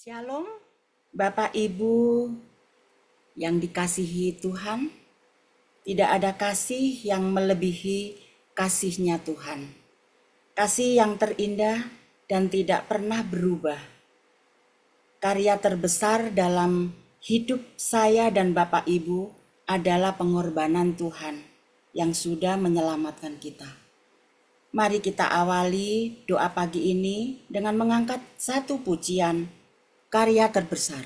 Shalom, Bapak Ibu yang dikasihi Tuhan. Tidak ada kasih yang melebihi kasihnya Tuhan. Kasih yang terindah dan tidak pernah berubah. Karya terbesar dalam hidup saya dan Bapak Ibu adalah pengorbanan Tuhan yang sudah menyelamatkan kita. Mari kita awali doa pagi ini dengan mengangkat satu pujian, karya terbesar.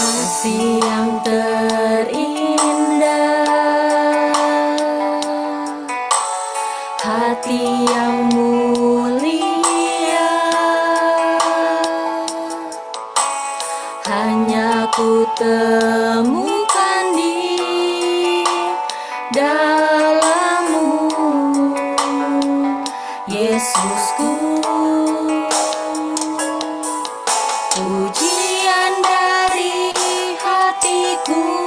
Kasih yang terindah, hati yang mulia, hanya ku temukan di dalam-Mu, Yesusku. Pujian dari hatiku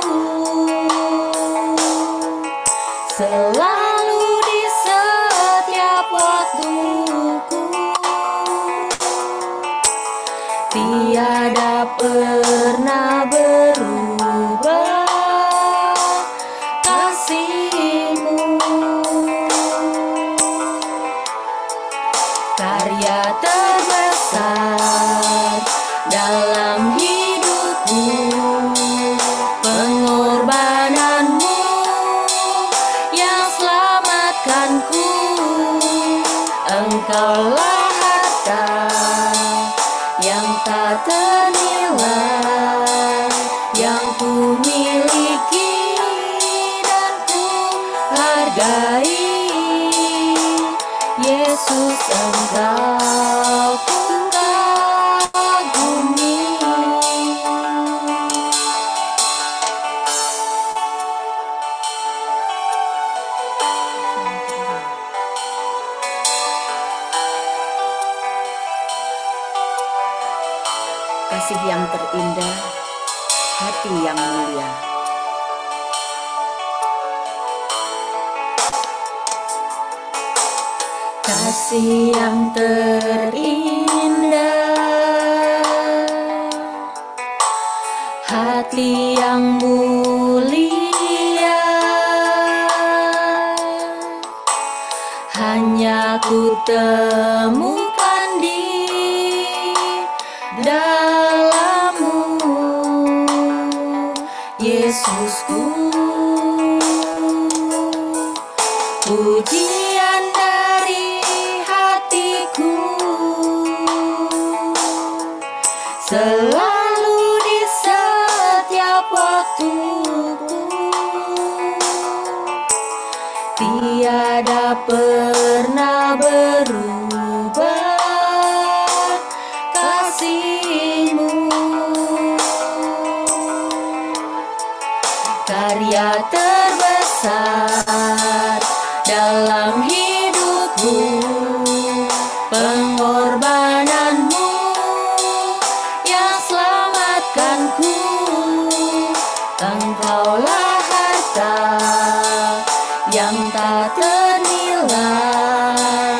selalu di setiap waktuku, tiada pernah berubah kasih-Mu. Karya terbesar dalam hidupku, pengorbanan-Mu yang selamatkanku. Engkaulah harta yang tak ternilai, yang ku miliki dan ku hargai. Yesus, Engkau ku kagumi. Kasih yang terindah, hati yang mulia. Kasih yang terindah, hati yang mulia, hanya ku temukan di dalam-Mu, Yesusku. Pujian dari hatiku selalu di setiap waktuku, tiada pernah berubah kasih-Mu. Karya terbesar dalam hidupku, pengorbanan-Mu yang selamatkanku. Engkaulah harta yang tak ternilai,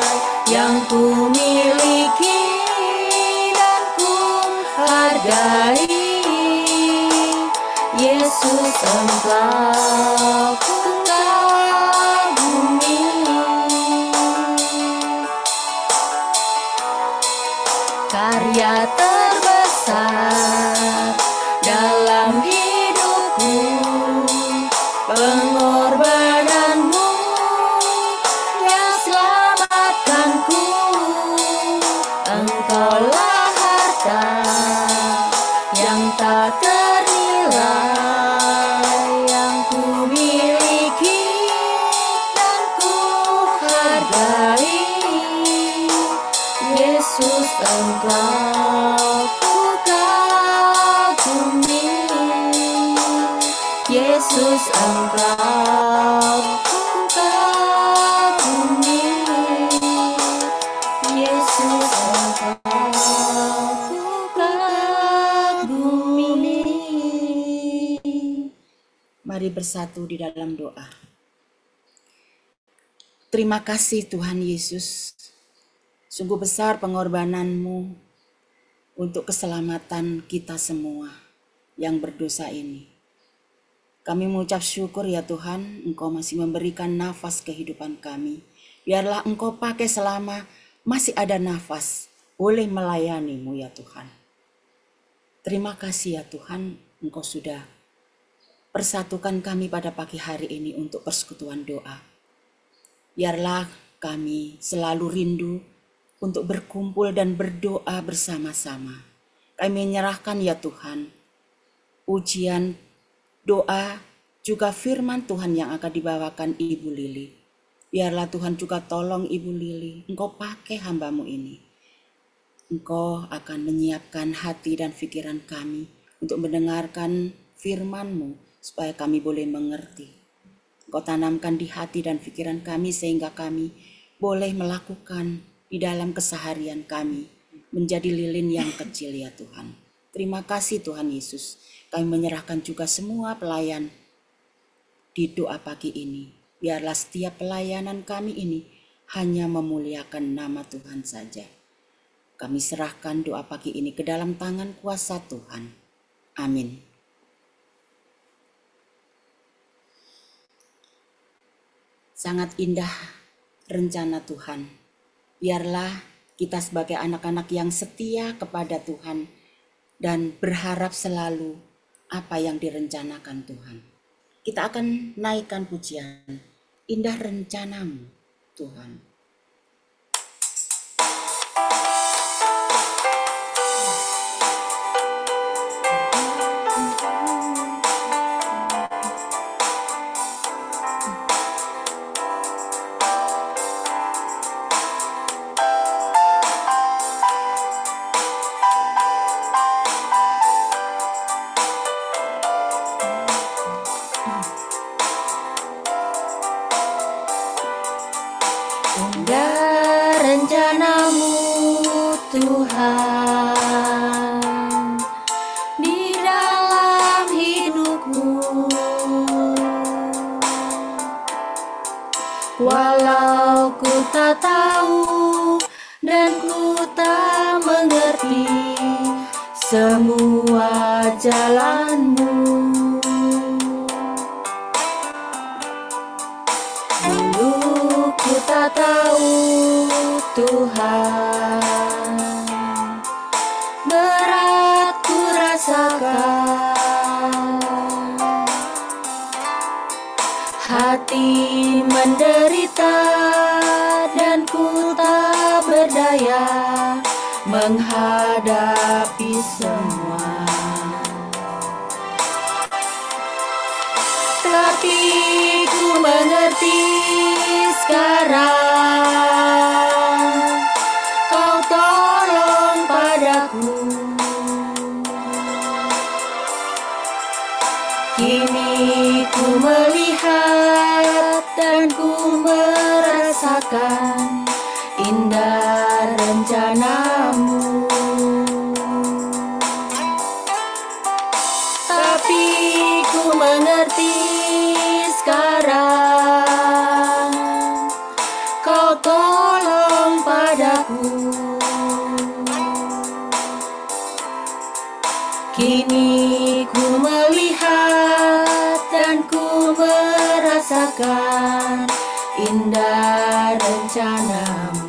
yang ku miliki dan ku hargai. Yesus, Engkau ku kagumi. Karya terbesar dalam hidupku, pengorbanan-Mu yang selamatkanku. Engkaulah harta yang tak ternilai, yang ku miliki dan ku hargai. Yesus, Yesus Engkau ku kagumi, Yesus Engkau ku kagumi, Yesus Engkau ku kagumi. Mari bersatu di dalam doa. Terima kasih Tuhan Yesus, sungguh besar pengorbanan-Mu untuk keselamatan kita semua yang berdosa ini. Kami mengucap syukur ya Tuhan, Engkau masih memberikan nafas kehidupan kami. Biarlah Engkau pakai selama masih ada nafas, boleh melayani-Mu ya Tuhan. Terima kasih ya Tuhan, Engkau sudah persatukan kami pada pagi hari ini untuk persekutuan doa. Biarlah kami selalu rindu untuk berkumpul dan berdoa bersama-sama. Kami menyerahkan ya Tuhan, ujian, doa, juga firman Tuhan yang akan dibawakan Ibu Lili. Biarlah Tuhan juga tolong Ibu Lili, Engkau pakai hamba-Mu ini. Engkau akan menyiapkan hati dan pikiran kami untuk mendengarkan firman-Mu supaya kami boleh mengerti. Engkau tanamkan di hati dan pikiran kami sehingga kami boleh melakukan di dalam keseharian kami menjadi lilin yang kecil ya Tuhan. Terima kasih Tuhan Yesus. Kami menyerahkan juga semua pelayan di doa pagi ini. Biarlah setiap pelayanan kami ini hanya memuliakan nama Tuhan saja. Kami serahkan doa pagi ini ke dalam tangan kuasa Tuhan. Amin. Sangat indah rencana Tuhan. Biarlah kita sebagai anak-anak yang setia kepada Tuhan dan berharap selalu apa yang direncanakan Tuhan. Kita akan naikkan pujian, indah rencana-Mu Tuhan. Indah rencana-Mu Tuhan di dalam hidupku, walau ku tak tahu dan ku tak mengerti semua jalan-Mu. Ku tak tahu Tuhan, berat ku rasakan, hati menderita dan ku tak berdaya menghadapi semua. Tapi ku mengerti sekarang, Kau tolong padaku. Kini ku melihat dan ku merasakan indah rencana-Mu. Tapi ku mengerti sekarang, Kau tolong padaku. Kini ku melihat dan ku merasakan indah rencana-Mu.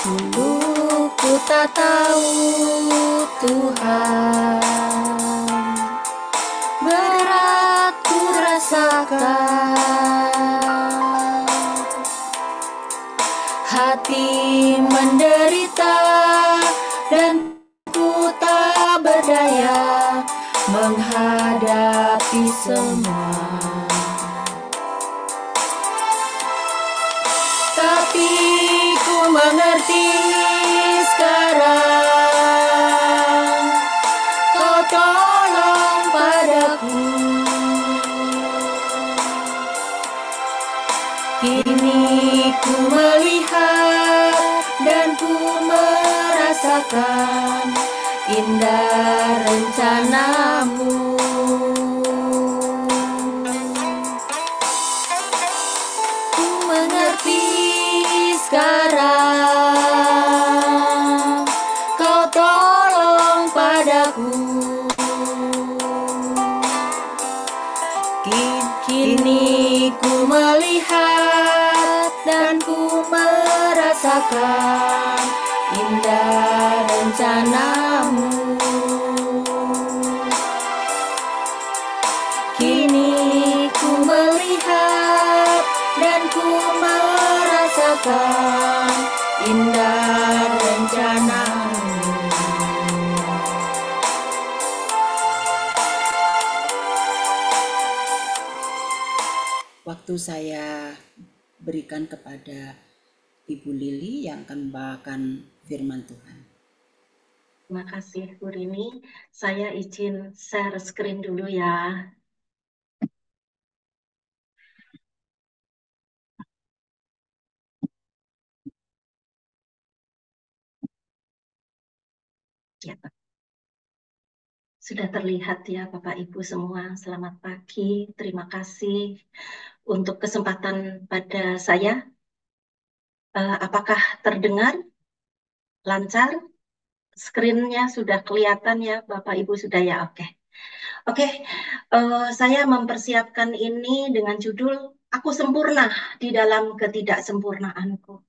Dulu ku tak tahu Tuhan, berat ku rasakan, hati menderita dan ku tak berdaya menghadapi semua. Tapi ku mengerti sekarang, Kau tolong padaku. Kini ku melihat dan ku merasakan indah rencanamu. Ku mengerti sekarang, Kau tolong padaku. Kini ku melihat dan ku merasakan indah rencanamu. Kini ku melihat dan ku merasakan indah rencanamu. Waktu saya berikan kepada Ibu Lili yang akan membawakan firman Tuhan. Terima kasih Bu Rini. Saya izin share screen dulu ya. Ya, sudah terlihat ya Bapak Ibu semua. Selamat pagi. Terima kasih untuk kesempatan pada saya. Apakah terdengar? Lancar? Screen-nya sudah kelihatan ya Bapak Ibu sudah ya? Oke. Saya mempersiapkan ini dengan judul Aku Sempurna di Dalam Ketidaksempurnaanku.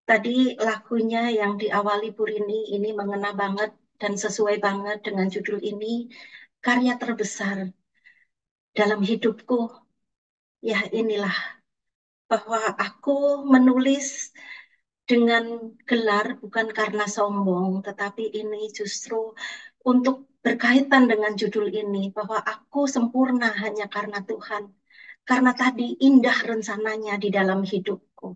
Tadi lagunya yang diawali Bu Rini ini mengena banget dan sesuai banget dengan judul ini, karya terbesar dalam hidupku. Ya inilah, bahwa aku menulis dengan gelar bukan karena sombong, tetapi ini justru untuk berkaitan dengan judul ini, bahwa aku sempurna hanya karena Tuhan. Karena tadi indah rencananya di dalam hidupku.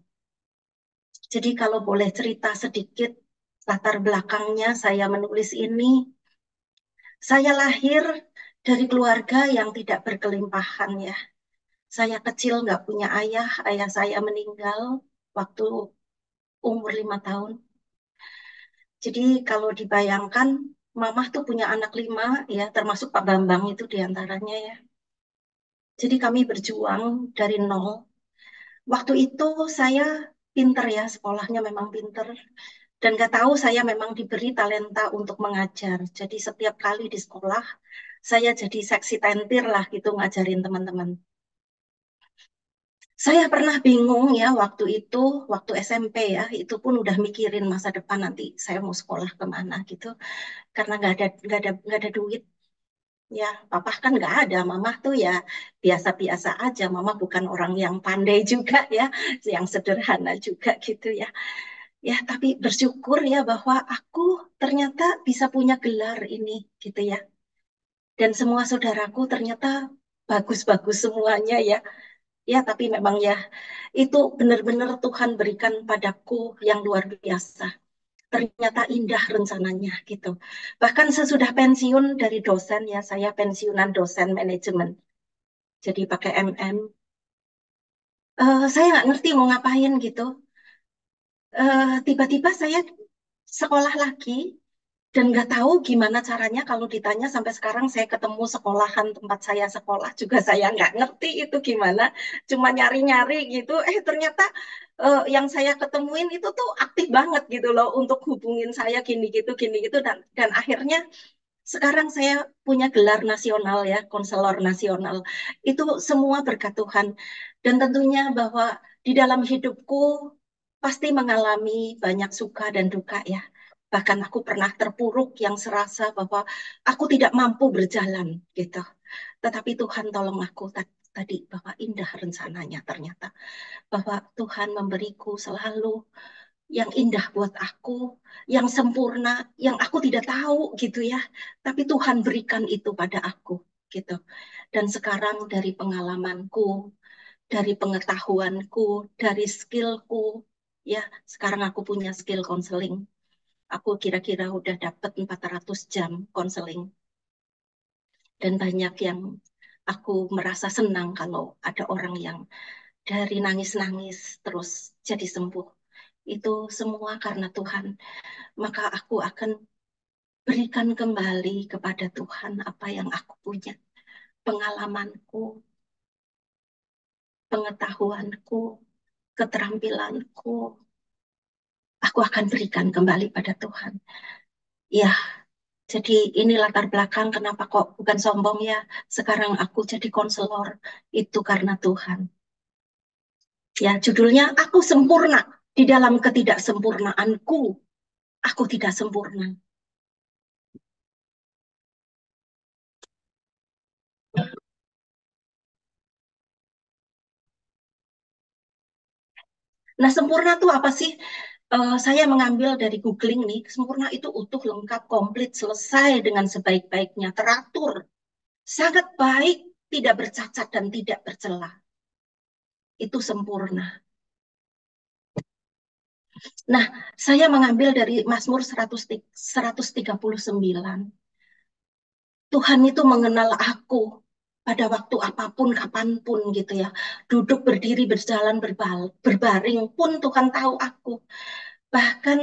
Jadi kalau boleh cerita sedikit latar belakangnya saya menulis ini, saya lahir dari keluarga yang tidak berkelimpahan ya. Saya kecil nggak punya ayah saya meninggal waktu umur 5 tahun. Jadi kalau dibayangkan, Mamah tuh punya anak 5 ya, termasuk Pak Bambang itu diantaranya ya. Jadi kami berjuang dari nol. Waktu itu saya pinter ya, sekolahnya memang pinter. Dan gak tahu saya memang diberi talenta untuk mengajar. Jadi setiap kali di sekolah, saya jadi seksi tentir lah gitu ngajarin teman-teman. Saya pernah bingung ya waktu itu, waktu SMP ya, itu pun udah mikirin masa depan nanti saya mau sekolah kemana gitu. Karena nggak ada duit. Ya, papa kan nggak ada, mama tuh ya biasa-biasa aja. Mama bukan orang yang pandai juga ya, yang sederhana juga gitu ya. Ya, tapi bersyukur ya bahwa aku ternyata bisa punya gelar ini gitu ya. Dan semua saudaraku ternyata bagus-bagus semuanya ya. Ya, tapi memang ya itu benar-benar Tuhan berikan padaku yang luar biasa. Ternyata indah rencananya gitu. Bahkan sesudah pensiun dari dosen ya, saya pensiunan dosen manajemen. Jadi pakai MM. Saya nggak ngerti mau ngapain gitu. Tiba-tiba saya sekolah lagi dan nggak tahu gimana caranya kalau ditanya sampai sekarang saya ketemu sekolahan tempat saya sekolah juga saya nggak ngerti itu gimana. Cuma nyari-nyari gitu. Ternyata yang saya ketemuin itu tuh aktif banget gitu loh untuk hubungin saya gini gitu dan akhirnya sekarang saya punya gelar nasional ya, konselor nasional. Itu semua berkat Tuhan. Dan tentunya bahwa di dalam hidupku pasti mengalami banyak suka dan duka ya. Bahkan aku pernah terpuruk yang serasa bahwa aku tidak mampu berjalan gitu. Tetapi Tuhan tolong aku tadi bahwa indah rencananya ternyata. Bahwa Tuhan memberiku selalu yang indah buat aku, yang sempurna, yang aku tidak tahu gitu ya. Tapi Tuhan berikan itu pada aku gitu. Dan sekarang dari pengalamanku, dari pengetahuanku, dari skillku, ya sekarang aku punya skill konseling. Aku kira-kira udah dapat 400 jam konseling. Dan banyak yang aku merasa senang kalau ada orang yang dari nangis-nangis terus jadi sembuh. Itu semua karena Tuhan. Maka aku akan berikan kembali kepada Tuhan apa yang aku punya. Pengalamanku, pengetahuanku, keterampilanku, aku akan berikan kembali pada Tuhan. Ya, jadi ini latar belakang kenapa kok bukan sombong ya. Sekarang aku jadi konselor, itu karena Tuhan. Ya, judulnya Aku Sempurna. Di dalam ketidaksempurnaanku, aku tidak sempurna. Nah, sempurna itu apa sih? Saya mengambil dari googling nih, sempurna itu utuh, lengkap, komplit, selesai dengan sebaik-baiknya, teratur, sangat baik, tidak bercacat dan tidak bercela. Itu sempurna. Nah, saya mengambil dari Mazmur 139. Tuhan itu mengenal aku pada waktu apapun, kapanpun gitu ya. Duduk, berdiri, berjalan, berbaring pun Tuhan tahu aku. Bahkan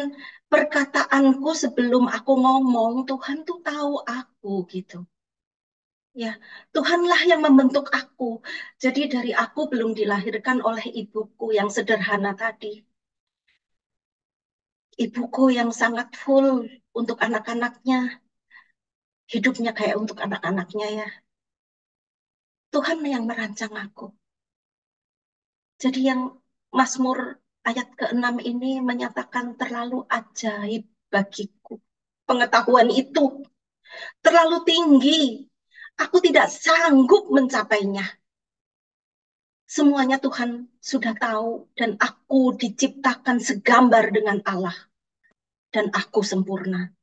perkataanku sebelum aku ngomong, Tuhan tuh tahu aku gitu. Ya, Tuhanlah yang membentuk aku. Jadi dari aku belum dilahirkan oleh ibuku yang sederhana tadi. Ibuku yang sangat full untuk anak-anaknya, hidupnya kayak untuk anak-anaknya ya. Tuhan yang merancang aku. Jadi yang Mazmur ayat ke-6 ini menyatakan terlalu ajaib bagiku. Pengetahuan itu terlalu tinggi. Aku tidak sanggup mencapainya. Semuanya Tuhan sudah tahu dan aku diciptakan segambar dengan Allah dan aku sempurna.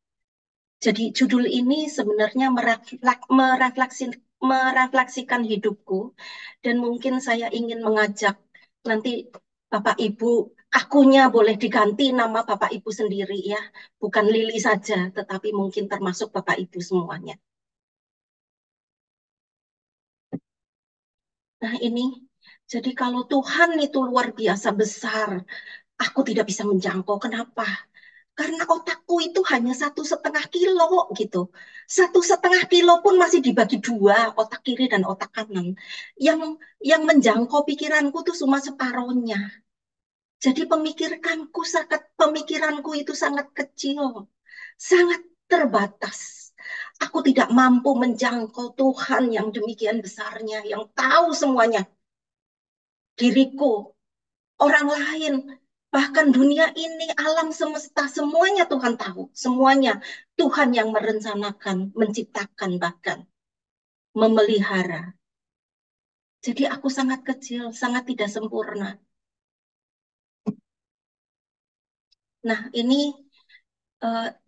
Jadi judul ini sebenarnya merefleksikan hidupku dan mungkin saya ingin mengajak nanti Bapak Ibu, akunya boleh diganti nama Bapak Ibu sendiri ya, bukan Lili saja, tetapi mungkin termasuk Bapak Ibu semuanya. Nah ini, jadi kalau Tuhan itu luar biasa besar, aku tidak bisa menjangkau. Kenapa? Karena otakku itu hanya 1,5 kilo gitu. 1,5 kilo pun masih dibagi dua, otak kiri dan otak kanan. Yang menjangkau pikiranku tuh cuma separohnya. Jadi pemikiranku itu sangat kecil, sangat terbatas. Aku tidak mampu menjangkau Tuhan yang demikian besarnya, yang tahu semuanya. Diriku, orang lain, bahkan dunia ini, alam semesta, semuanya Tuhan tahu. Semuanya Tuhan yang merencanakan, menciptakan bahkan, memelihara. Jadi aku sangat kecil, sangat tidak sempurna. Nah ini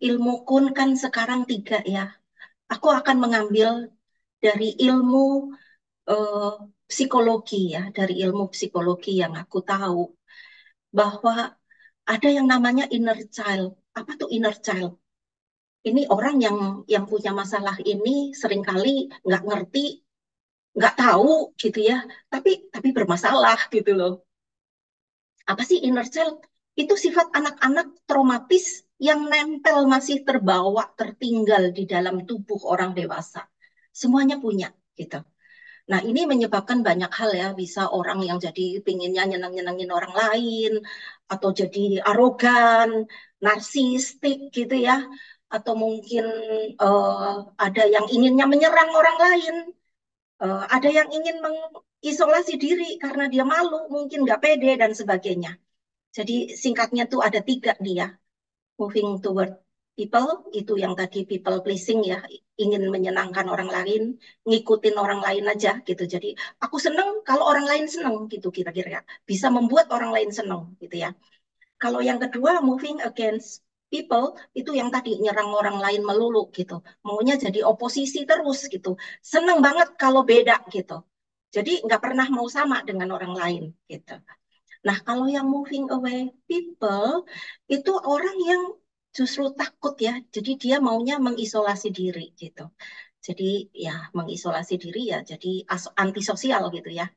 ilmu kun kan sekarang 3 ya. Aku akan mengambil dari ilmu uh, psikologi ya, dari ilmu psikologi yang aku tahu bahwa ada yang namanya inner child. Apa tuh inner child? Ini orang yang punya masalah ini seringkali nggak ngerti, nggak tahu gitu ya, tapi bermasalah gitu loh. Apa sih inner child? Itu sifat anak-anak traumatis yang nempel masih terbawa, tertinggal di dalam tubuh orang dewasa. Semuanya punya gitu. Nah, ini menyebabkan banyak hal ya, bisa orang yang jadi pinginnya nyenang-nyenangin orang lain, atau jadi arogan, narsistik gitu ya, atau mungkin ada yang inginnya menyerang orang lain, ada yang ingin mengisolasi diri karena dia malu, mungkin nggak pede dan sebagainya. Jadi singkatnya tuh ada 3 dia. Moving toward people, itu yang tadi people pleasing ya, ingin menyenangkan orang lain, ngikutin orang lain aja gitu. Jadi aku seneng kalau orang lain seneng gitu kira-kira. Bisa membuat orang lain seneng gitu ya. Kalau yang kedua, moving against people, itu yang tadi nyerang orang lain melulu gitu. Maunya jadi oposisi terus gitu. Seneng banget kalau beda gitu. Jadi nggak pernah mau sama dengan orang lain gitu. Nah, kalau yang moving away people, itu orang yang justru takut ya. Jadi dia maunya mengisolasi diri gitu. Jadi ya mengisolasi diri ya jadi antisosial gitu ya.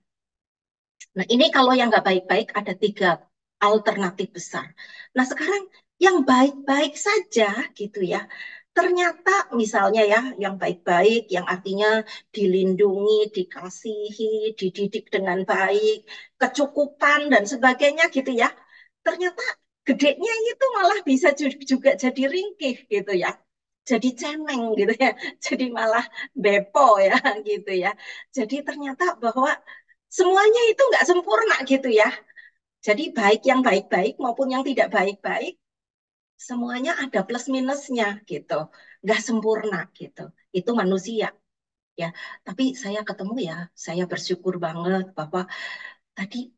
Nah, ini kalau yang nggak baik-baik ada 3 alternatif besar. Nah, sekarang yang baik-baik saja gitu ya. Ternyata misalnya ya, yang baik-baik, yang artinya dilindungi, dikasihi, dididik dengan baik, kecukupan dan sebagainya gitu ya. Ternyata gedenya itu malah bisa juga jadi ringkih gitu ya. Jadi cemeng gitu ya. Jadi malah bepo ya gitu ya. Jadi ternyata bahwa semuanya itu nggak sempurna gitu ya. Jadi baik yang baik-baik maupun yang tidak baik-baik, semuanya ada plus minusnya gitu. Nggak sempurna gitu. Itu manusia ya. Tapi saya ketemu ya, saya bersyukur banget bahwa tadi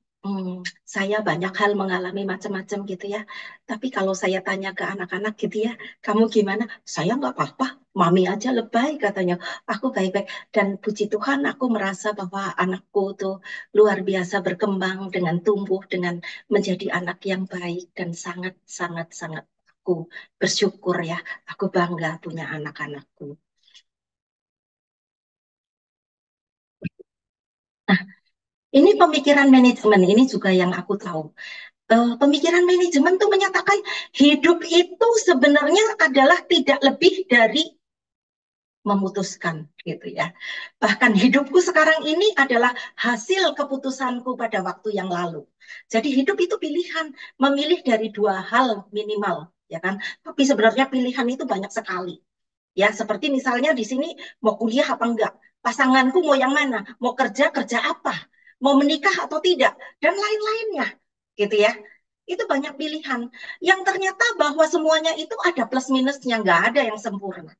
saya banyak hal mengalami macam-macam gitu ya. Tapi kalau saya tanya ke anak-anak gitu ya, kamu gimana? Saya nggak apa-apa, mami aja lebay katanya. Aku baik-baik. Dan puji Tuhan aku merasa bahwa anakku tuh luar biasa berkembang dengan tumbuh, dengan menjadi anak yang baik dan sangat-sangat-sangat aku bersyukur ya. Aku bangga punya anak-anakku. Nah, ini pemikiran manajemen, ini juga yang aku tahu. Pemikiran manajemen tuh menyatakan hidup itu sebenarnya adalah tidak lebih dari memutuskan gitu ya. Bahkan hidupku sekarang ini adalah hasil keputusanku pada waktu yang lalu. Jadi hidup itu pilihan, memilih dari 2 hal minimal, ya kan? Tapi sebenarnya pilihan itu banyak sekali. Ya, seperti misalnya di sini mau kuliah apa enggak? Pasanganku mau yang mana? Mau kerja kerja apa? Mau menikah atau tidak? Dan lain-lainnya, gitu ya. Itu banyak pilihan. Yang ternyata bahwa semuanya itu ada plus minusnya, nggak ada yang sempurna,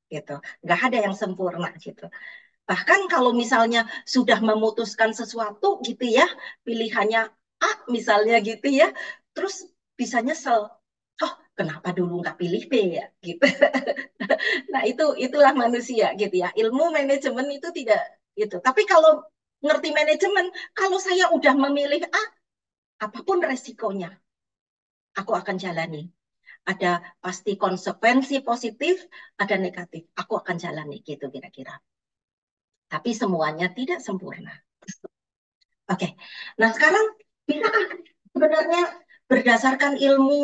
gitu. Nggak ada yang sempurna, gitu. Bahkan kalau misalnya sudah memutuskan sesuatu, gitu ya, pilihannya A, misalnya gitu ya, terus bisa nyesel. Oh, kenapa dulu nggak pilih B ya, gitu. Nah, itulah manusia gitu ya. Ilmu manajemen itu tidak gitu. Tapi kalau ngerti manajemen, kalau saya udah memilih A, apapun resikonya, aku akan jalani. Ada pasti konsekuensi positif, ada negatif. Aku akan jalani gitu kira-kira. Tapi semuanya tidak sempurna. Oke. Nah, sekarang bisakah sebenarnya berdasarkan ilmu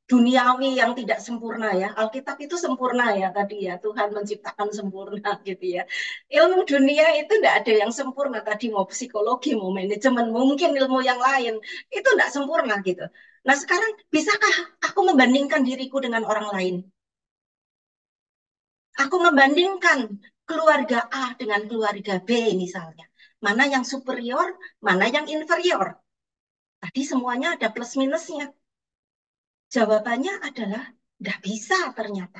duniawi yang tidak sempurna ya. Alkitab itu sempurna ya tadi ya. Tuhan menciptakan sempurna gitu ya. Ilmu dunia itu tidak ada yang sempurna tadi mau psikologi, mau manajemen, mungkin ilmu yang lain itu tidak sempurna gitu. Nah, sekarang bisakah aku membandingkan diriku dengan orang lain? Aku membandingkan keluarga A dengan keluarga B misalnya. Mana yang superior, mana yang inferior. Tadi semuanya ada plus minusnya. Jawabannya adalah nggak bisa ternyata.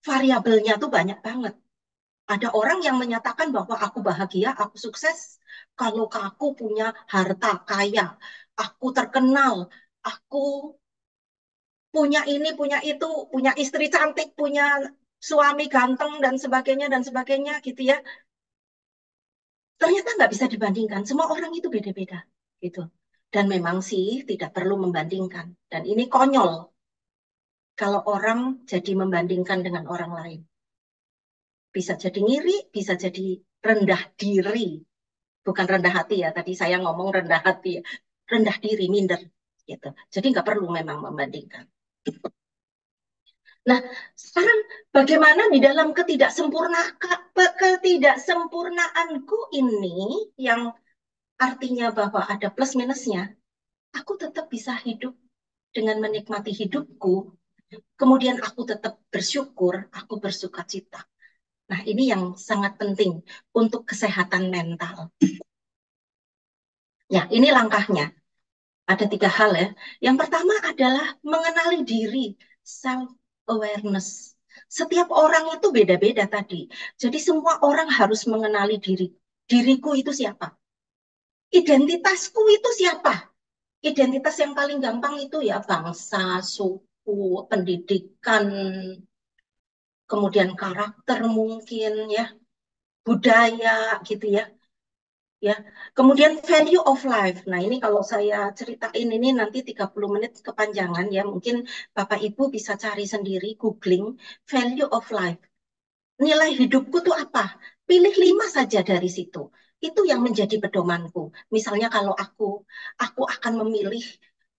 Variabelnya tuh banyak banget. Ada orang yang menyatakan bahwa aku bahagia, aku sukses, kalau aku punya harta kaya, aku terkenal, aku punya ini, punya itu, punya istri cantik, punya suami ganteng dan sebagainya gitu ya. Ternyata nggak bisa dibandingkan. Semua orang itu beda-beda gitu. Dan memang sih tidak perlu membandingkan. Dan ini konyol kalau orang jadi membandingkan dengan orang lain. Bisa jadi ngiri, bisa jadi rendah diri. Bukan rendah hati ya, tadi saya ngomong rendah hati ya. Rendah diri, minder. Gitu. Jadi nggak perlu memang membandingkan. Nah, sekarang bagaimana di dalam ketidaksempurnaanku ini yang artinya bahwa ada plus minusnya, aku tetap bisa hidup dengan menikmati hidupku, kemudian aku tetap bersyukur, aku bersuka cita. Nah, ini yang sangat penting untuk kesehatan mental. Ya, ini langkahnya. Ada 3 hal ya. Yang pertama adalah mengenali diri, self awareness. Setiap orang itu beda-beda tadi. Jadi semua orang harus mengenali diri. Diriku itu siapa? Identitasku itu siapa? Identitas yang paling gampang itu ya bangsa, suku, pendidikan, kemudian karakter mungkin ya, budaya gitu ya. Ya. Kemudian value of life. Nah, ini kalau saya ceritain ini nanti 30 menit kepanjangan ya. Mungkin Bapak Ibu bisa cari sendiri googling value of life. Nilai hidupku tuh apa? Pilih 5 saja dari situ. Itu yang menjadi pedomanku. Misalnya kalau aku akan memilih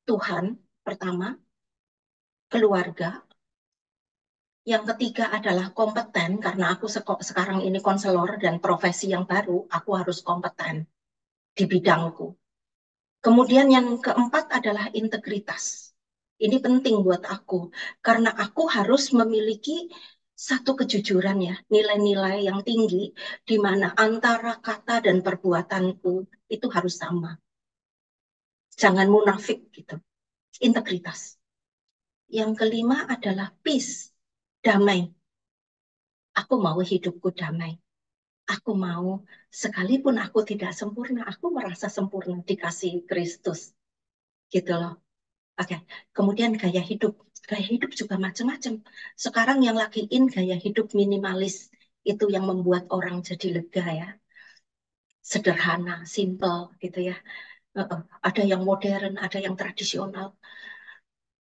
Tuhan pertama, keluarga, yang ketiga adalah kompeten karena aku sekarang ini konselor dan profesi yang baru, aku harus kompeten di bidangku. Kemudian yang keempat adalah integritas. Ini penting buat aku, karena aku harus memiliki satu kejujuran ya, nilai-nilai yang tinggi, di mana antara kata dan perbuatanku itu harus sama. Jangan munafik gitu, integritas. Yang kelima adalah peace, damai. Aku mau hidupku damai. Aku mau, sekalipun aku tidak sempurna, aku merasa sempurna dikasih Kristus. Gitu loh. Oke, kemudian gaya hidup. Gaya hidup juga macam-macam. Sekarang yang lagi in gaya hidup minimalis. Itu yang membuat orang jadi lega ya. Sederhana, simple gitu ya. Ada yang modern, ada yang tradisional.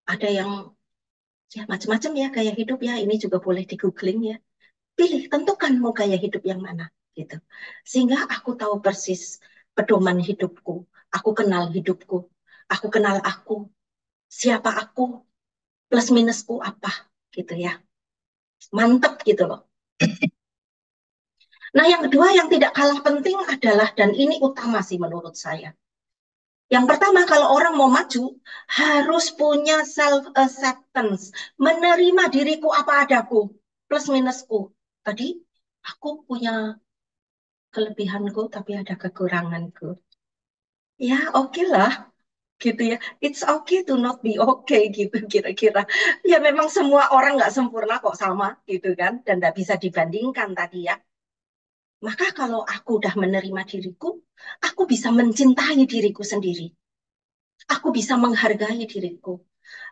Ada yang ya macam-macam ya gaya hidup ya. Ini juga boleh di googling ya. Pilih, tentukan mau gaya hidup yang mana gitu. Sehingga aku tahu persis pedoman hidupku. Aku kenal hidupku. Aku kenal aku. Siapa aku, plus minusku apa gitu ya. Mantep gitu loh. Nah, yang kedua yang tidak kalah penting adalah, dan ini utama sih menurut saya. Yang pertama, kalau orang mau maju, harus punya self-acceptance. Menerima diriku apa adaku, plus minusku. Tadi, aku punya kelebihanku, tapi ada kekuranganku. Ya, oke lah, gitu ya. It's okay to not be okay, gitu kira-kira. Ya, memang semua orang nggak sempurna kok sama, gitu kan. Dan nggak bisa dibandingkan tadi ya. Maka kalau aku udah menerima diriku, aku bisa mencintai diriku sendiri. Aku bisa menghargai diriku.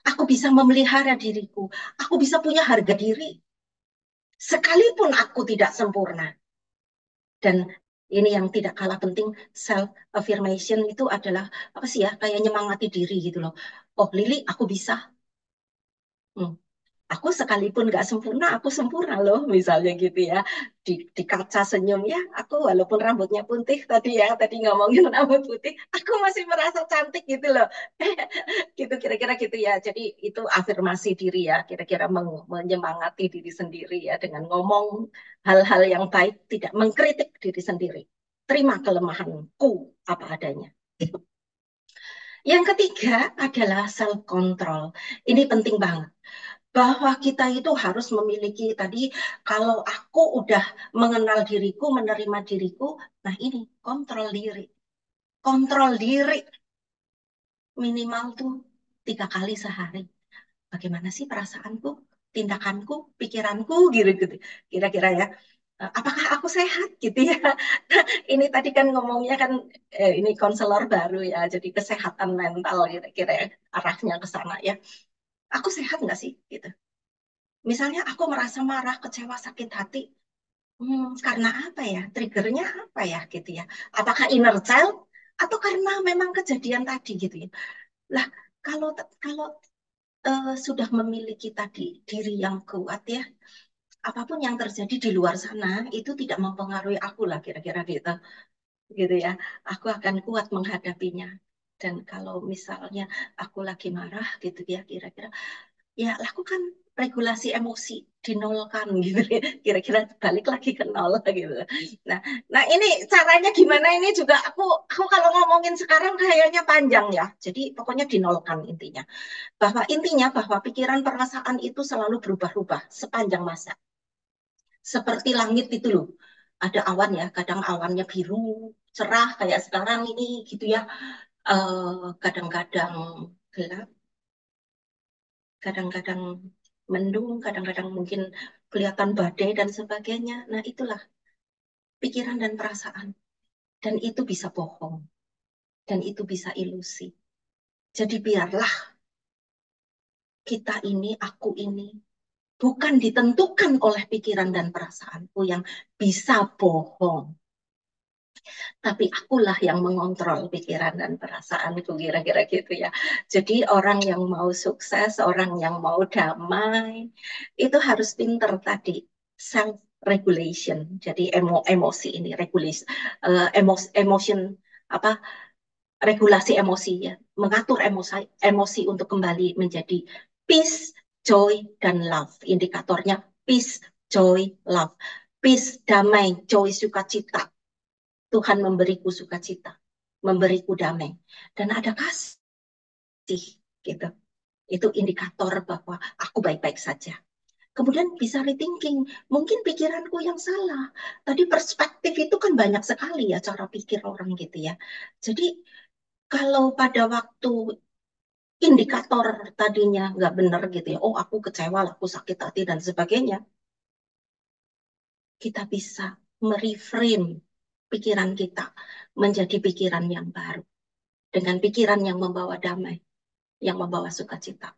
Aku bisa memelihara diriku. Aku bisa punya harga diri. Sekalipun aku tidak sempurna. Dan ini yang tidak kalah penting, self affirmation itu adalah apa sih ya? Kayak nyemangati diri gitu loh. Oh, Lili, aku bisa. Hmm, aku sekalipun nggak sempurna, aku sempurna loh, misalnya gitu ya. Di kaca senyum ya, aku walaupun rambutnya putih tadi ya, tadi ngomongin rambut putih, aku masih merasa cantik gitu loh. Gitu kira-kira gitu ya. Jadi itu afirmasi diri ya, kira-kira menyemangati diri sendiri ya dengan ngomong hal-hal yang baik, tidak mengkritik diri sendiri. Terima kelemahanku apa adanya. Yang ketiga adalah self control. Ini penting banget bahwa kita itu harus memiliki tadi, kalau aku udah mengenal diriku, menerima diriku, nah ini kontrol diri. Kontrol diri minimal tuh 3 kali sehari. Bagaimana sih perasaanku, tindakanku, pikiranku, gitu-gitu. Kira-kira ya. Apakah aku sehat gitu ya? Ini tadi kan ngomongnya kan ini konselor baru ya, jadi kesehatan mental kira-kira ya, arahnya ke sana ya. Aku sehat nggak sih gitu? Misalnya aku merasa marah, kecewa, sakit hati, karena apa ya? Triggernya apa ya gitu ya? Apakah inner child atau karena memang kejadian tadi gitu ya? Lah, kalau kalau sudah memiliki tadi diri yang kuat ya, apapun yang terjadi di luar sana itu tidak mempengaruhi aku lah kira-kira gitu, gitu ya. Aku akan kuat menghadapinya. Dan kalau misalnya aku lagi marah gitu ya, kira-kira ya lakukan regulasi emosi, dinolkan gitu ya. Kira-kira balik lagi ke nol gitu. Nah, nah ini caranya gimana, ini juga aku kalau ngomongin sekarang kayaknya panjang ya. Jadi pokoknya dinolkan intinya. Bahwa pikiran perasaan itu selalu berubah-ubah sepanjang masa. Seperti langit itu loh. Ada awan ya, kadang awannya biru, cerah kayak sekarang ini gitu ya. kadang-kadang gelap, kadang-kadang mendung, kadang-kadang mungkin kelihatan badai dan sebagainya. Nah, itulah pikiran dan perasaan. Dan itu bisa bohong, dan itu bisa ilusi. Jadi biarlah kita ini, aku ini, bukan ditentukan oleh pikiran dan perasaanku yang bisa bohong. Tapi akulah yang mengontrol pikiran dan perasaanku, kira-kira gitu ya. Jadi orang yang mau sukses, orang yang mau damai, itu harus pinter tadi, self regulation. Jadi emosi ini regulasi, emotion apa, regulasi emosi ya, mengatur emosi untuk kembali menjadi peace, joy, dan love. Indikatornya peace, joy, love. Peace, damai, joy, sukacita. Tuhan memberiku sukacita, memberiku damai, dan ada kasih, gitu. Itu indikator bahwa aku baik-baik saja. Kemudian bisa rethinking, mungkin pikiranku yang salah. Tadi perspektif itu kan banyak sekali ya cara pikir orang gitu ya. Jadi kalau pada waktu indikator tadinya nggak benar gitu ya, oh aku kecewa, aku sakit hati dan sebagainya, kita bisa mereframe pikiran kita menjadi pikiran yang baru. Dengan pikiran yang membawa damai, yang membawa sukacita.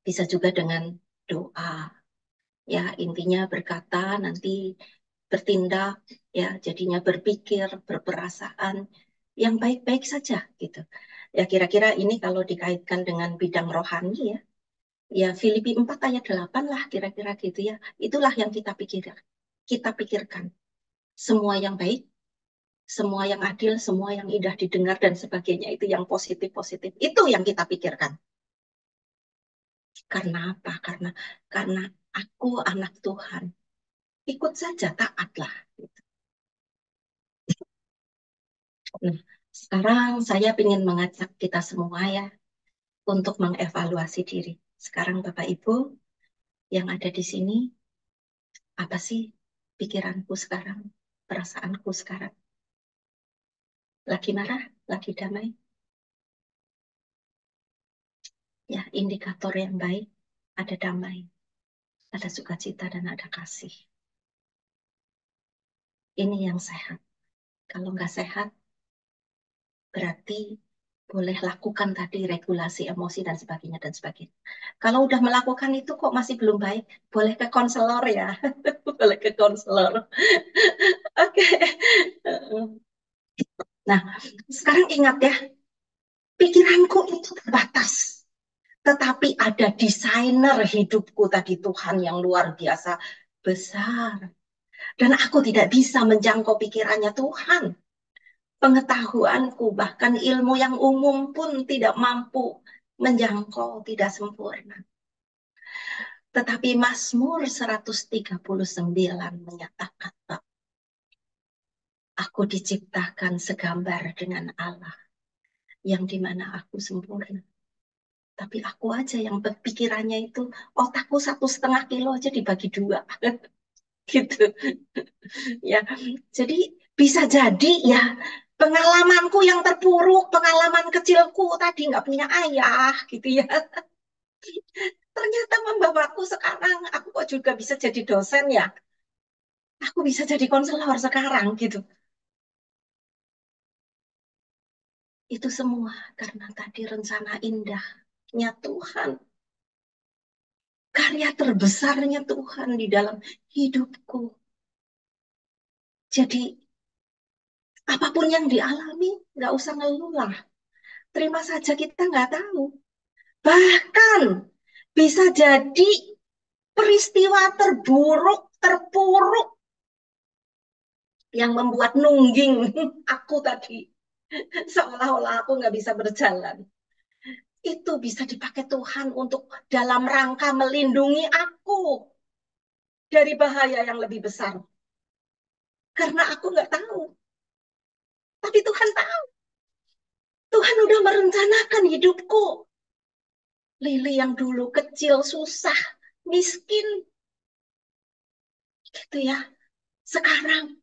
Bisa juga dengan doa, ya intinya berkata nanti bertindak, ya jadinya berpikir, berperasaan yang baik-baik saja gitu. Ya kira-kira ini kalau dikaitkan dengan bidang rohani ya, ya Filipi 4 ayat 8 lah kira-kira gitu ya. Itulah yang kita pikirkan. Kita pikirkan semua yang baik, semua yang adil, semua yang indah didengar dan sebagainya, itu yang positif-positif. Itu yang kita pikirkan. Karena apa? Karena aku anak Tuhan. Ikut saja, taatlah. Nah, sekarang saya ingin mengajak kita semua ya untuk mengevaluasi diri. Sekarang Bapak Ibu yang ada di sini, apa sih pikiranku sekarang, perasaanku sekarang? Lagi marah, lagi damai? Ya, indikator yang baik, ada damai, ada sukacita, dan ada kasih. Ini yang sehat. Kalau nggak sehat, berarti boleh lakukan tadi regulasi emosi dan sebagainya dan sebagainya. Kalau udah melakukan itu kok masih belum baik, boleh ke konselor ya, boleh ke konselor. Oke. Nah, sekarang ingat ya, pikiranku itu terbatas. Tetapi ada desainer hidupku tadi Tuhan yang luar biasa besar. Dan aku tidak bisa menjangkau pikirannya Tuhan. Pengetahuanku, bahkan ilmu yang umum pun tidak mampu menjangkau, tidak sempurna. Tetapi Mazmur 139 menyatakan bahwa aku diciptakan segambar dengan Allah, yang dimana aku sempurna. Tapi aku aja yang pikirannya itu, otakku 1,5 kilo aja dibagi 2. Gitu. Ya, jadi bisa jadi ya pengalamanku yang terpuruk, pengalaman kecilku tadi nggak punya ayah gitu ya. Ternyata membawaku sekarang, aku kok juga bisa jadi dosen ya. Aku bisa jadi konselor sekarang gitu. Itu semua karena tadi rencana indahnya Tuhan. Karya terbesarnya Tuhan di dalam hidupku. Jadi apapun yang dialami, nggak usah ngeluh lah. Terima saja kita nggak tahu. Bahkan bisa jadi peristiwa terburuk, terpuruk yang membuat nungging aku tadi. Seolah-olah aku nggak bisa berjalan. Itu bisa dipakai Tuhan untuk dalam rangka melindungi aku dari bahaya yang lebih besar. Karena aku nggak tahu. Tapi Tuhan tahu. Tuhan udah merencanakan hidupku. Lili yang dulu kecil, susah, miskin. Gitu ya. Sekarang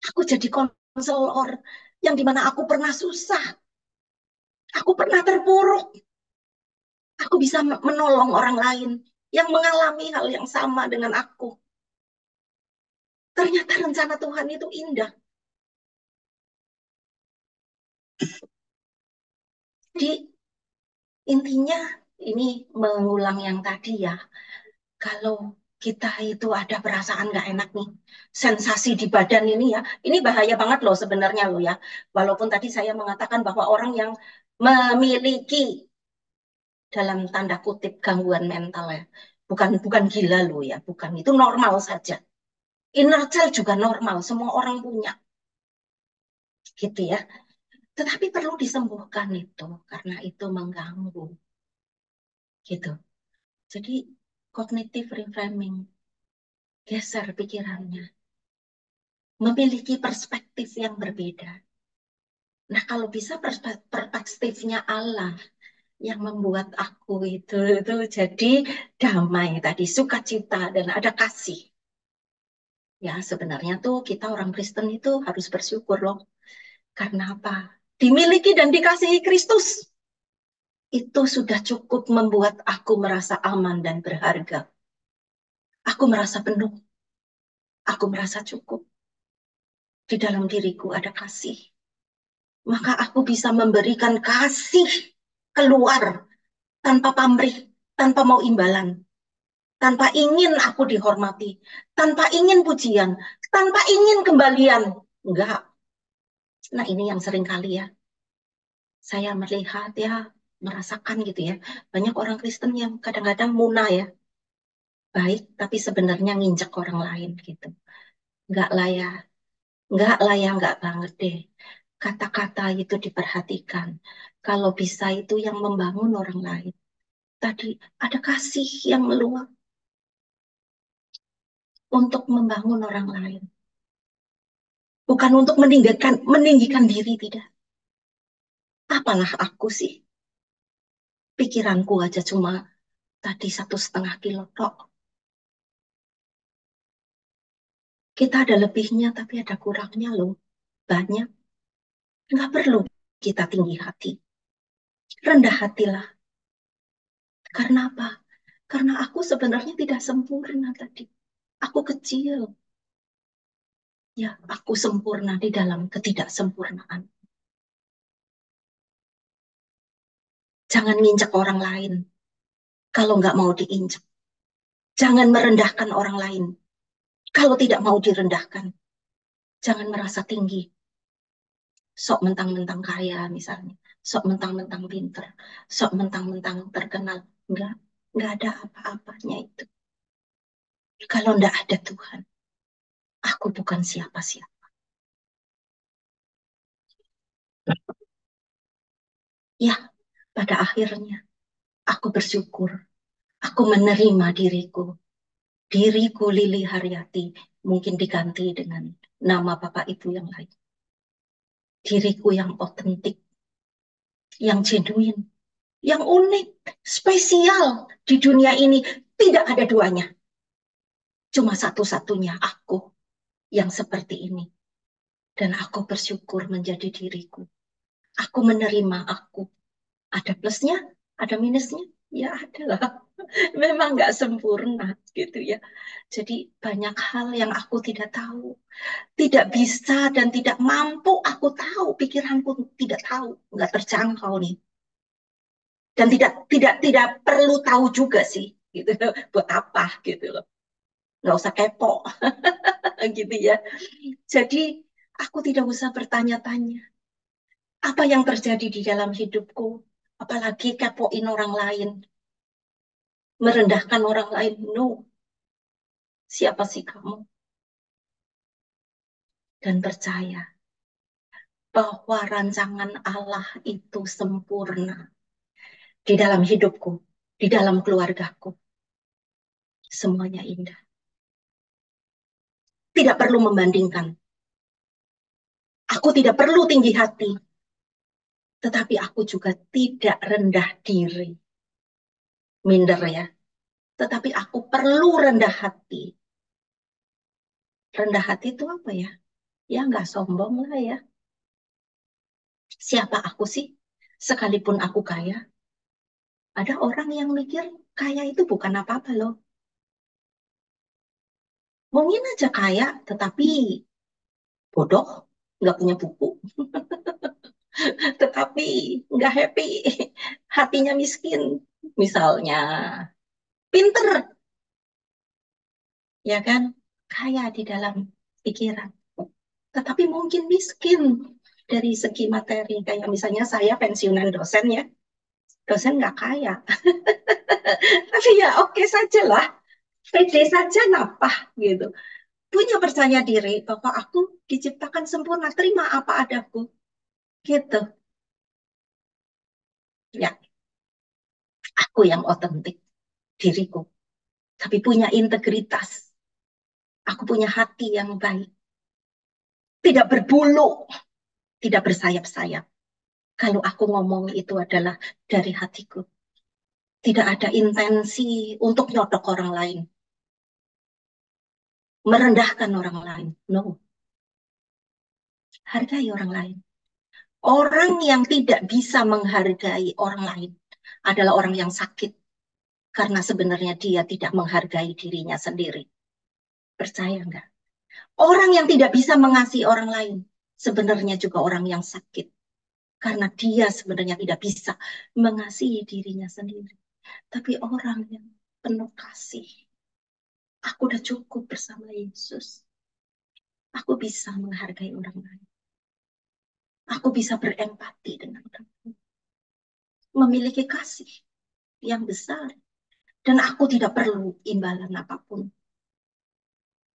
aku jadi konselor yang dimana aku pernah susah. Aku pernah terpuruk. Aku bisa menolong orang lain yang mengalami hal yang sama dengan aku. Ternyata rencana Tuhan itu indah. Jadi intinya ini mengulang yang tadi ya. Kalau kita itu ada perasaan nggak enak nih, sensasi di badan ini ya, ini bahaya banget loh sebenarnya loh ya. Walaupun tadi saya mengatakan bahwa orang yang memiliki dalam tanda kutip gangguan mental ya, bukan bukan gila loh ya, bukan, itu normal saja. Inner child juga normal, semua orang punya, gitu ya. Tetapi perlu disembuhkan itu karena itu mengganggu, gitu. Jadi cognitive reframing, geser pikirannya, memiliki perspektif yang berbeda. Nah, kalau bisa perspektifnya Allah yang membuat aku itu jadi damai tadi, sukacita dan ada kasih. Ya, sebenarnya tuh kita orang Kristen itu harus bersyukur loh. Karena apa? Dimiliki dan dikasihi Kristus. Itu sudah cukup membuat aku merasa aman dan berharga. Aku merasa penuh. Aku merasa cukup. Di dalam diriku ada kasih. Maka aku bisa memberikan kasih keluar tanpa pamrih, tanpa mau imbalan, tanpa ingin aku dihormati, tanpa ingin pujian, tanpa ingin kembalian. Enggak. Nah, ini yang sering kali ya saya melihat ya, merasakan gitu ya. Banyak orang Kristen yang kadang-kadang munah ya, baik tapi sebenarnya nginjek orang lain gitu. Enggak lah ya, enggak lah ya, enggak banget deh. Kata-kata itu diperhatikan. Kalau bisa itu yang membangun orang lain. Tadi ada kasih yang meluap untuk membangun orang lain. Bukan untuk meninggikan diri, tidak. Apalah aku sih? Pikiranku aja cuma tadi 1,5 kilo tok. Kita ada lebihnya tapi ada kurangnya loh. Banyak. Nggak perlu kita tinggi hati. Rendah hatilah. Karena apa? Karena aku sebenarnya tidak sempurna tadi. Aku kecil. Ya, aku sempurna di dalam ketidaksempurnaan. Jangan nginjek orang lain kalau nggak mau diinjek. Jangan merendahkan orang lain kalau tidak mau direndahkan. Jangan merasa tinggi. Sok mentang-mentang kaya misalnya. Sok mentang-mentang pinter. Sok mentang-mentang terkenal. Enggak ada apa-apanya itu. Kalau enggak ada Tuhan, aku bukan siapa-siapa. Ya, pada akhirnya aku bersyukur. Aku menerima diriku. Diriku Lili Haryati mungkin diganti dengan nama Bapak Ibu yang lain. Diriku yang otentik, yang genuine, yang unik, spesial di dunia ini. Tidak ada duanya. Cuma satu-satunya aku yang seperti ini. Dan aku bersyukur menjadi diriku. Aku menerima aku. Ada plusnya, ada minusnya. Ya ada lah. Memang nggak sempurna gitu ya. Jadi banyak hal yang aku tidak tahu. Tidak bisa dan tidak mampu aku tahu. Pikiranku tidak tahu. Nggak terjangkau nih. Dan tidak perlu tahu juga sih. Gitu. Buat apa gitu loh. Nggak usah kepo gitu ya. Jadi aku tidak usah bertanya-tanya apa yang terjadi di dalam hidupku. Apalagi kepoin orang lain. Merendahkan orang lain. No. Siapa sih kamu? Dan percaya bahwa rancangan Allah itu sempurna di dalam hidupku, di dalam keluargaku. Semuanya indah. Tidak perlu membandingkan. Aku tidak perlu tinggi hati. Tetapi aku juga tidak rendah diri. Minder ya. Tetapi aku perlu rendah hati. Rendah hati itu apa ya? Ya nggak sombong lah ya. Siapa aku sih? Sekalipun aku kaya, ada orang yang mikir kaya itu bukan apa-apa loh. Mungkin aja kaya, tetapi bodoh, nggak punya buku, tetapi nggak happy, hatinya miskin. Misalnya, pinter, ya kan? Kaya di dalam pikiran, tetapi mungkin miskin dari segi materi. Kayak misalnya saya pensiunan dosen ya, dosen nggak kaya. Tapi ya oke saja lah, pede saja napah gitu. Punya percaya diri bahwa aku diciptakan sempurna, terima apa adaku. Gitu. Ya, aku yang otentik diriku. Tapi punya integritas. Aku punya hati yang baik. Tidak berbulu, tidak bersayap-sayap. Kalau aku ngomong itu adalah dari hatiku. Tidak ada intensi untuk nyodok orang lain. Merendahkan orang lain. No. Hargai orang lain. Orang yang tidak bisa menghargai orang lain adalah orang yang sakit. Karena sebenarnya dia tidak menghargai dirinya sendiri. Percaya enggak? Orang yang tidak bisa mengasihi orang lain sebenarnya juga orang yang sakit. Karena dia sebenarnya tidak bisa mengasihi dirinya sendiri. Tapi orang yang penuh kasih. Aku udah cukup bersama Yesus. Aku bisa menghargai orang lain. Aku bisa berempati dengan orang lain. Memiliki kasih yang besar. Dan aku tidak perlu imbalan apapun.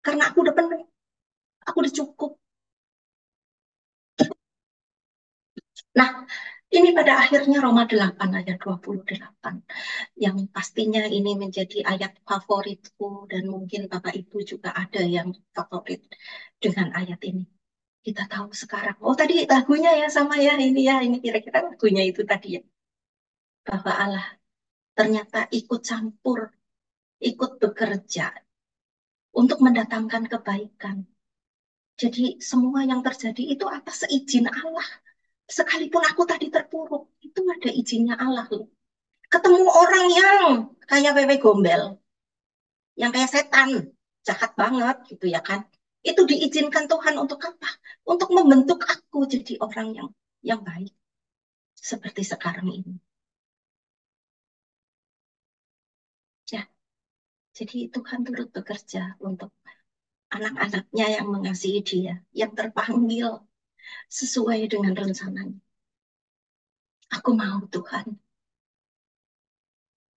Karena aku udah penuh. Aku udah cukup. Nah, ini pada akhirnya Roma 8 ayat 28. Yang pastinya ini menjadi ayat favoritku. Dan mungkin Bapak Ibu juga ada yang favorit dengan ayat ini. Kita tahu sekarang. Oh tadi lagunya ya sama ya. Ini ya, ini kira-kira lagunya itu tadi ya. Bahwa Allah ternyata ikut campur, ikut bekerja untuk mendatangkan kebaikan. Jadi semua yang terjadi itu atas seizin Allah. Sekalipun aku tadi terpuruk, itu ada izinnya Allah loh. Ketemu orang yang kayak wewe gombel, yang kayak setan, jahat banget gitu ya kan. Itu diizinkan Tuhan untuk apa? Untuk membentuk aku jadi orang yang baik. Seperti sekarang ini. Ya, jadi Tuhan turut bekerja untuk anak-anaknya yang mengasihi dia, yang terpanggil sesuai dengan rencananya. Aku mau Tuhan,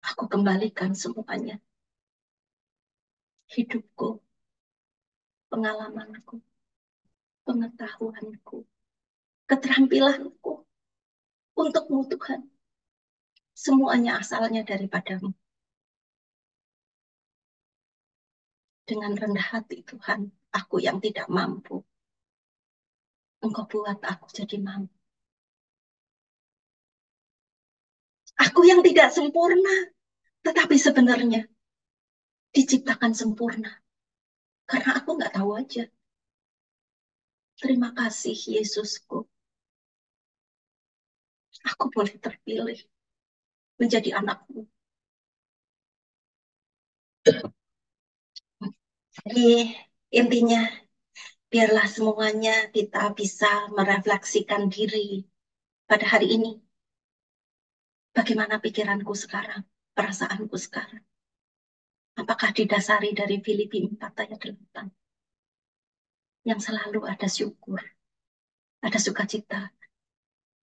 aku kembalikan semuanya. Hidupku, pengalamanku, pengetahuanku, keterampilanku untukmu Tuhan. Semuanya asalnya daripadamu. Dengan rendah hati Tuhan, aku yang tidak mampu. Engkau buat aku jadi mampu. Aku yang tidak sempurna, tetapi sebenarnya diciptakan sempurna. Karena aku nggak tahu aja. Terima kasih Yesusku. Aku boleh terpilih menjadi anakmu. Jadi intinya biarlah semuanya kita bisa merefleksikan diri pada hari ini. Bagaimana pikiranku sekarang, perasaanku sekarang. Apakah didasari dari Filipi 4 ayat 8. Yang selalu ada syukur, ada sukacita.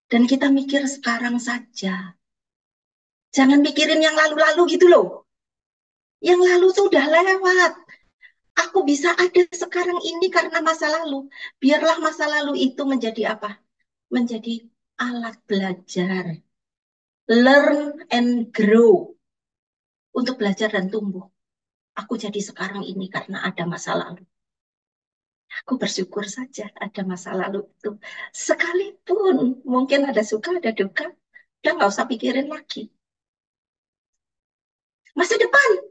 Dan kita mikir sekarang saja. Jangan mikirin yang lalu-lalu gitu loh. Yang lalu sudah lewat. Aku bisa ada sekarang ini karena masa lalu. Biarlah masa lalu itu menjadi apa? Menjadi alat belajar. Learn and grow. Untuk belajar dan tumbuh. Aku jadi sekarang ini karena ada masa lalu. Aku bersyukur saja ada masa lalu itu. Sekalipun mungkin ada suka, ada duka. Udah nggak usah pikirin lagi. Masa depan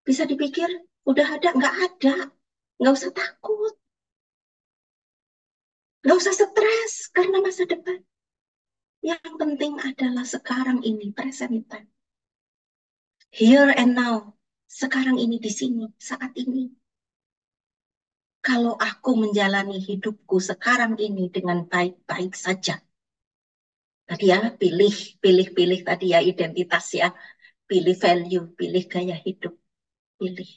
bisa dipikir, udah ada, nggak ada. Nggak usah takut. Nggak usah stres karena masa depan. Yang penting adalah sekarang ini, present time. Here and now. Sekarang ini, di sini, saat ini. Kalau aku menjalani hidupku sekarang ini dengan baik-baik saja. Tadi ya, pilih tadi ya identitas ya. Pilih value, pilih gaya hidup. Pilih.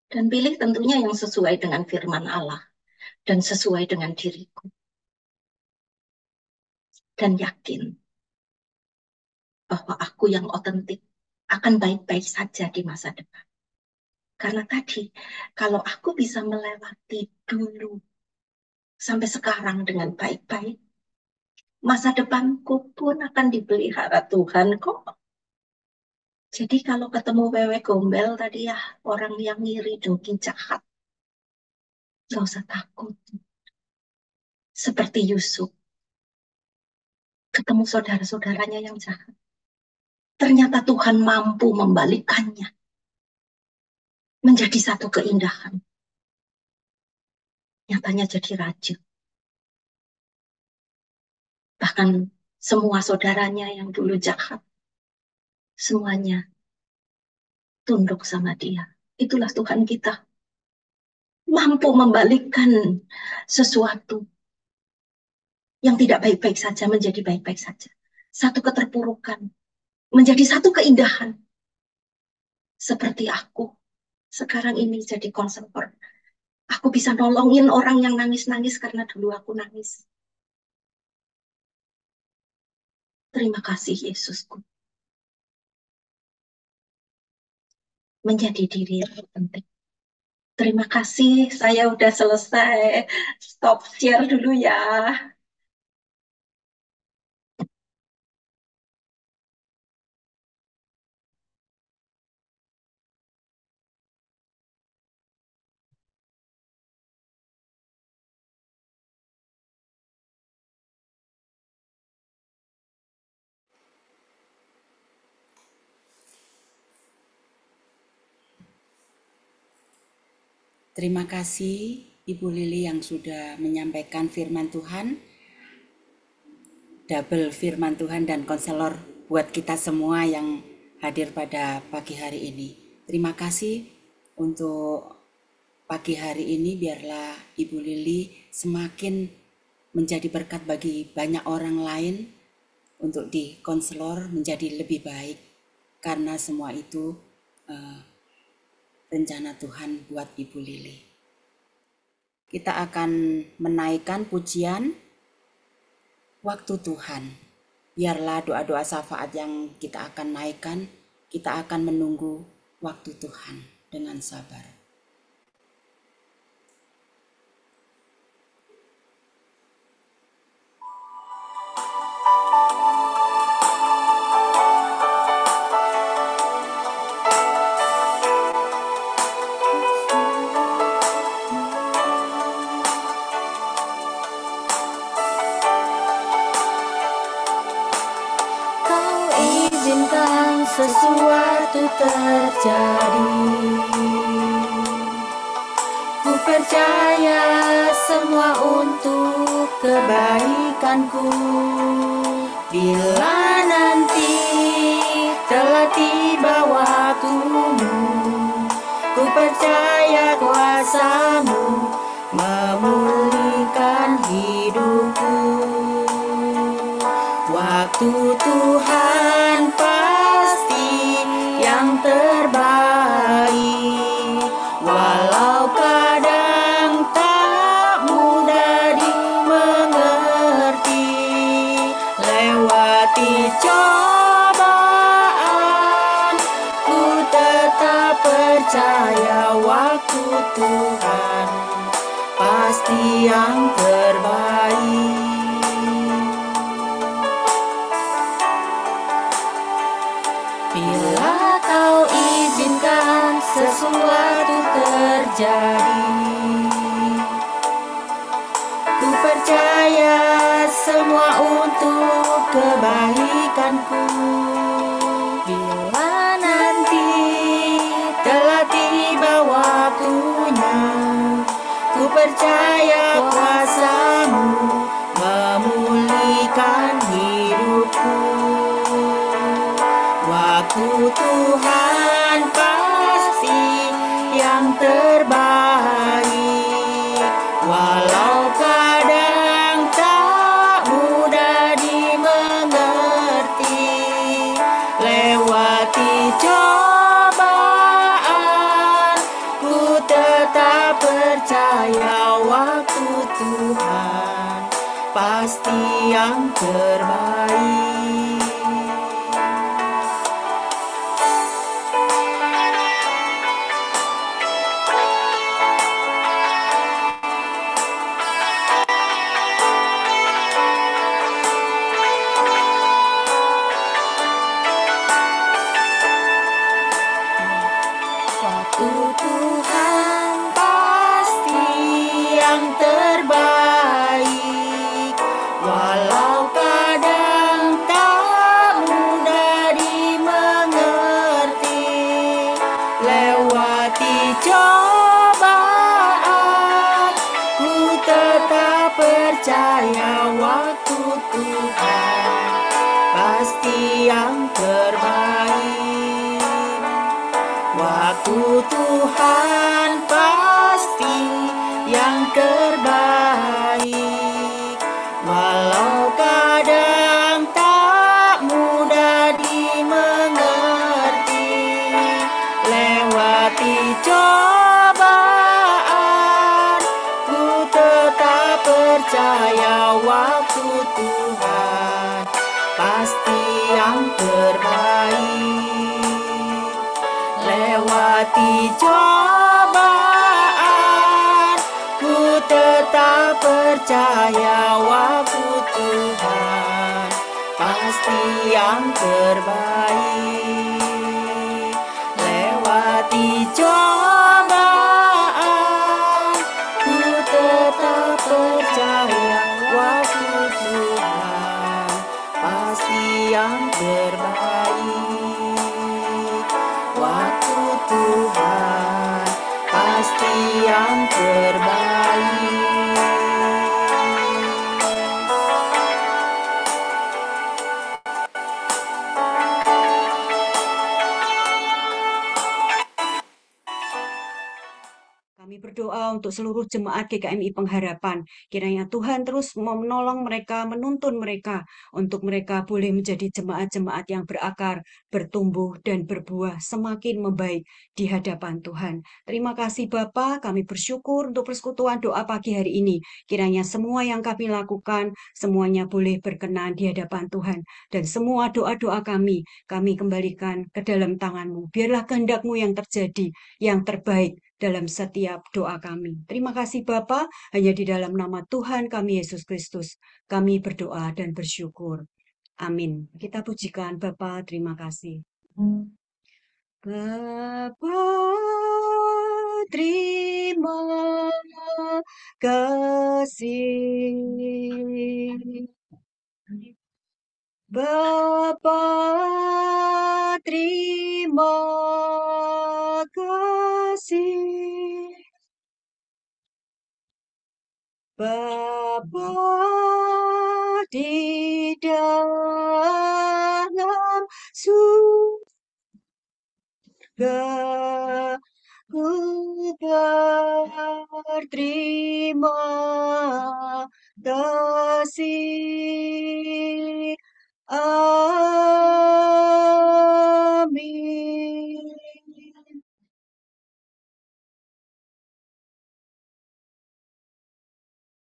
Dan pilih tentunya yang sesuai dengan firman Allah. Dan sesuai dengan diriku. Dan yakin bahwa aku yang otentik akan baik-baik saja di masa depan. Karena tadi, kalau aku bisa melewati dulu sampai sekarang dengan baik-baik, masa depanku pun akan dipelihara Tuhan kok. Jadi kalau ketemu wewe gombel tadi ya, orang yang ngiri, dengki, jahat, gak usah takut. Seperti Yusuf, ketemu saudara-saudaranya yang jahat. Ternyata Tuhan mampu membalikkannya menjadi satu keindahan. Nyatanya jadi raja. Bahkan semua saudaranya yang dulu jahat, semuanya tunduk sama dia. Itulah Tuhan kita. Mampu membalikkan sesuatu yang tidak baik-baik saja menjadi baik-baik saja. Satu keterpurukan menjadi satu keindahan. Seperti aku sekarang ini jadi konselor. Aku bisa nolongin orang yang nangis-nangis karena dulu aku nangis. Terima kasih Yesusku. Menjadi diri yang penting. Terima kasih, saya udah selesai. Stop share dulu ya. Terima kasih Ibu Lili yang sudah menyampaikan firman Tuhan. Double firman Tuhan dan konselor buat kita semua yang hadir pada pagi hari ini. Terima kasih untuk pagi hari ini, biarlah Ibu Lili semakin menjadi berkat bagi banyak orang lain untuk di konselor menjadi lebih baik, karena semua itu rencana Tuhan buat Ibu Lili. Kita akan menaikkan pujian waktu Tuhan. Biarlah doa-doa syafaat yang kita akan naikkan, kita akan menunggu waktu Tuhan dengan sabar. Sesuatu terjadi. Ku percaya semua untuk kebaikanku. Bila nanti telah tiba waktumu, ku percaya kuasa-Mu memulihkan hidupku. Waktu Tuhan pasti yang terbaik, walau kadang tak mudah dimengerti. Lewati cobaan, ku tetap percaya waktu Tuhan pasti yang terbaik. Bila Kau izinkan sesuatu terjadi, ku percaya semua untuk kebaikanku. Bila nanti telah tiba waktunya, ku percaya kuasa-Mu memulihkan hidup. Waktu Tuhan pasti yang terbaik, walau kadang tak mudah dimengerti. Lewati cobaan, ku tetap percaya waktu Tuhan pasti yang terbaik. Waktu Tuhan pasti yang terbaik, walau kadang tak mudah dimengerti. Lewati cobaan, ku tetap percaya waktu Tuhan pasti yang terbaik. Waktu Tuhan pasti yang terbaik, walau kadang tak mudah dimengerti. Lewati cobaan, ku tetap percaya waktu Tuhan pasti yang terbaik. Lewati cobaan, ku tetap percaya waktu Tuhan pasti yang terbaik. Lewati cobaan, ku tetap percaya waktu Tuhan pasti yang terbaik. Waktu Tuhan pasti yang terbaik. Kami berdoa untuk seluruh jemaat GKMI Pengharapan. Kiranya Tuhan terus menolong mereka, menuntun mereka, untuk mereka boleh menjadi jemaat-jemaat yang berakar, bertumbuh, dan berbuah semakin membaik di hadapan Tuhan. Terima kasih Bapa, kami bersyukur untuk persekutuan doa pagi hari ini. Kiranya semua yang kami lakukan, semuanya boleh berkenan di hadapan Tuhan. Dan semua doa-doa kami kembalikan ke dalam tangan-Mu. Biarlah kehendak-Mu yang terjadi, yang terbaik dalam setiap doa kami. Terima kasih Bapa, hanya di dalam nama Tuhan kami Yesus Kristus, kami berdoa dan bersyukur. Amin. Kita pujikan Bapa, terima kasih. Bapa, terima kasih. Bapa, terima kasih. Bapa di dalam surga, ku berterima kasih.